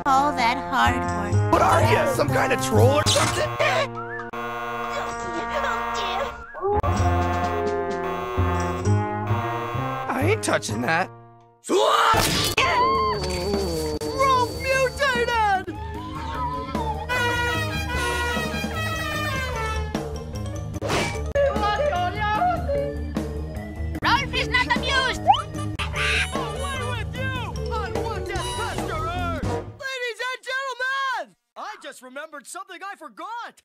All that hard work. What are you? Some kind of troll or something? I ain't touching that. Rolf mutated! Rolf is not amused! Away with you! Unwanted pesterer! Ladies and gentlemen! I just remembered something I forgot!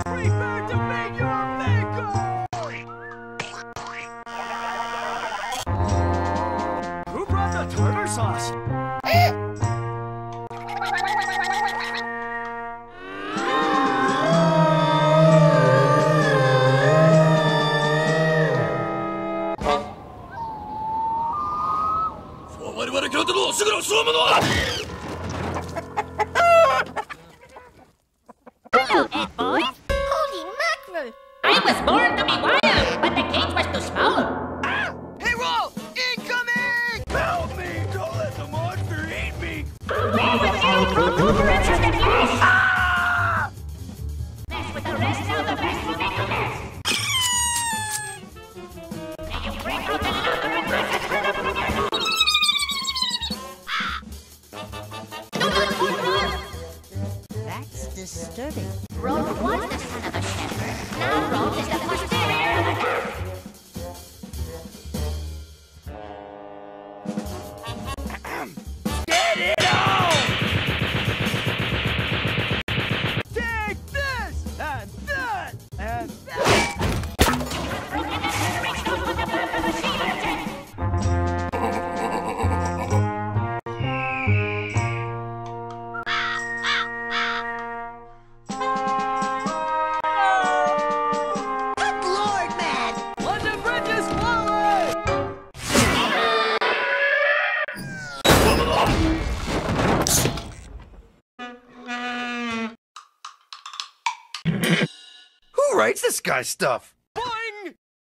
Prepare to meet your maker! Who brought the tartar sauce? Hello, Ed boy. Holy mackerel! I was born to be wild, but the cage was too small. Hey, Rolf! Incoming! Help me! Don't let the monster eat me! Where with you, protuberance and flesh? Mess with the rest of the best you make of this. May you break out another and press it further from your nose. Do not run! That's disturbing. Rolf was the son of a shepherd. Now Rolf is the posterior of a calf. Get it on! Take this! And that! And that! Broken and reached out with the birth of a sea urchin. Good Lord, man! London Bridge is falling! Who writes this guy's stuff?